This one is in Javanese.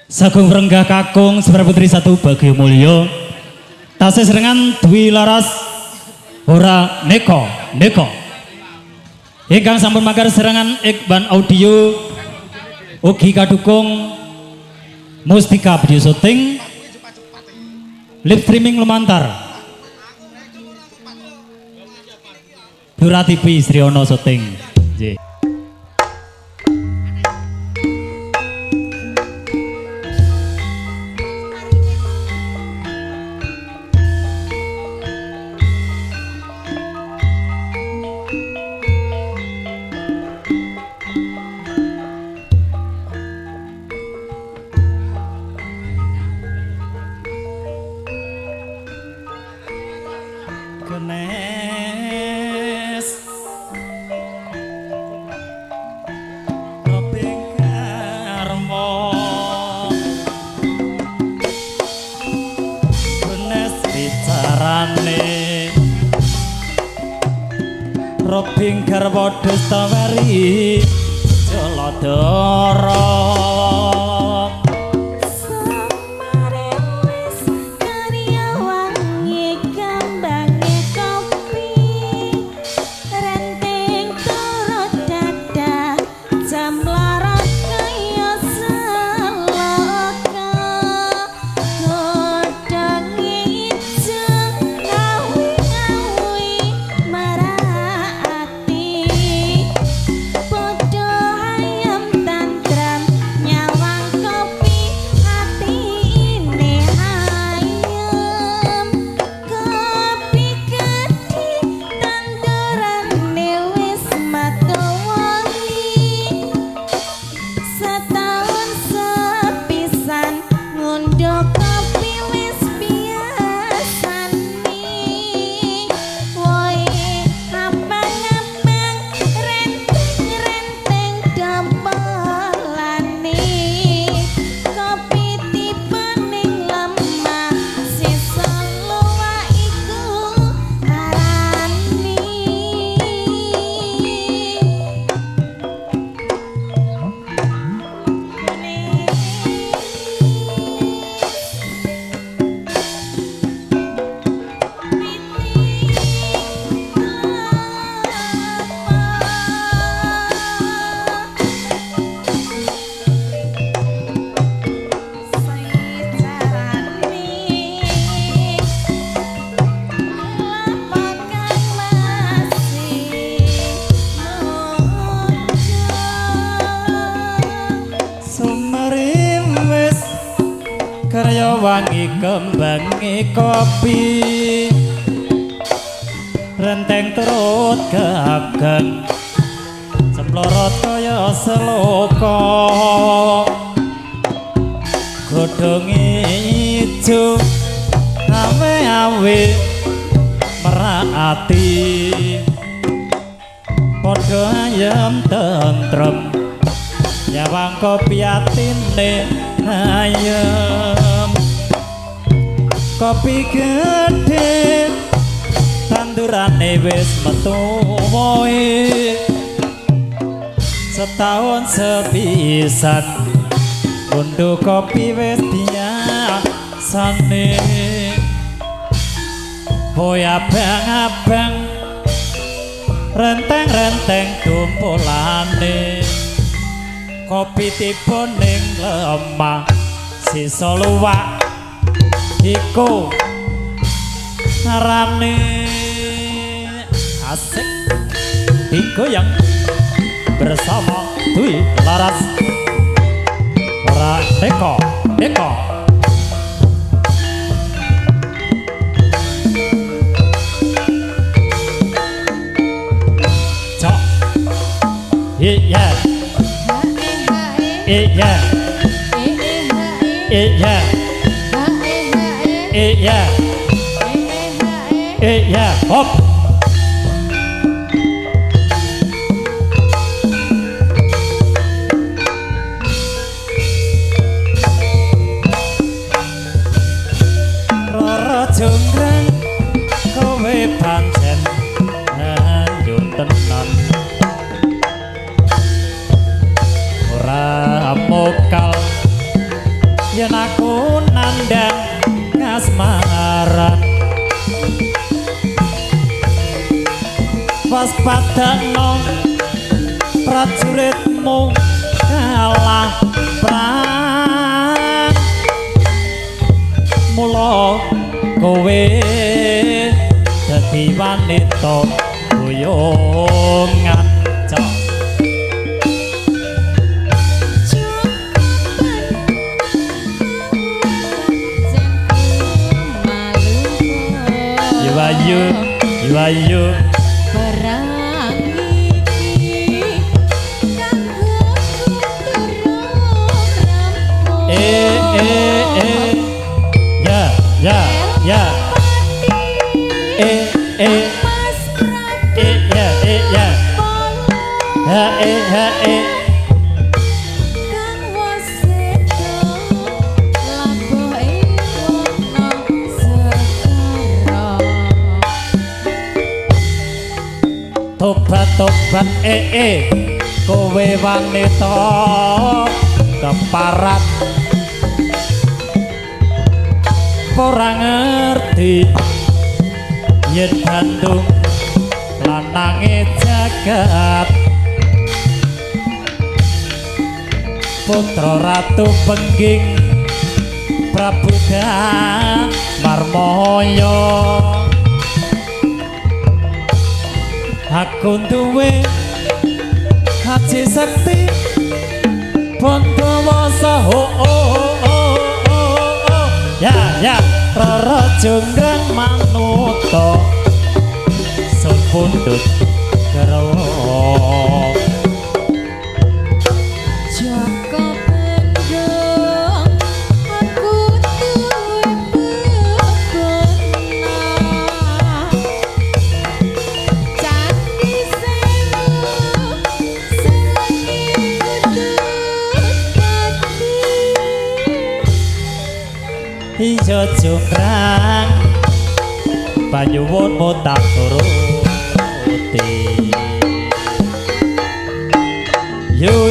Sagung Renggah Kakung Semar Putri Satu Bagio Mulyo tasih serengan Dwi Laras Ora Neko ingkang sampun magar serangan Ikban Audio ugi kadukung Mustika Video Syuting live streaming lumantar Dura TV Sriono Syuting Robing garwa Destawari Joladara wangi kembangi kopi renteng turut keagan semplorot kaya seloka godhonge ijo awe-awe merati padha ayam tentrem nyawang kopi atine ayam kopi gede tandurane wis metu woe setahun sepisan unduh kopi wis biasane boy abang-abang renteng-renteng tumpulane kopi tipe ning lemah sisa luwak iku narane asik digoyang bersama Dwi Laras Ora Neko cok iya hop Rara jonggrang kowe pancen ayun tenan ora mokal padakno prajuritmu kalah perang mula kowe dadi wanita boyongan cok you ayu perang iki kanggo turun ya Mas Prabu kang wasedo lambohe wono segara tobat kowe wanita keparat ora ngerti yen Bandung lanange jagat putra ratu pengging Prabu Marmaya aku duwe haji sakti Pandawasa ya Rara Jonggrang manuta sun pundhut garwa Jaka Bandung aku duwe bebana Candi Sewu senengi kudut pati Ijo Jonggrang panyuwunmu tak turuti yo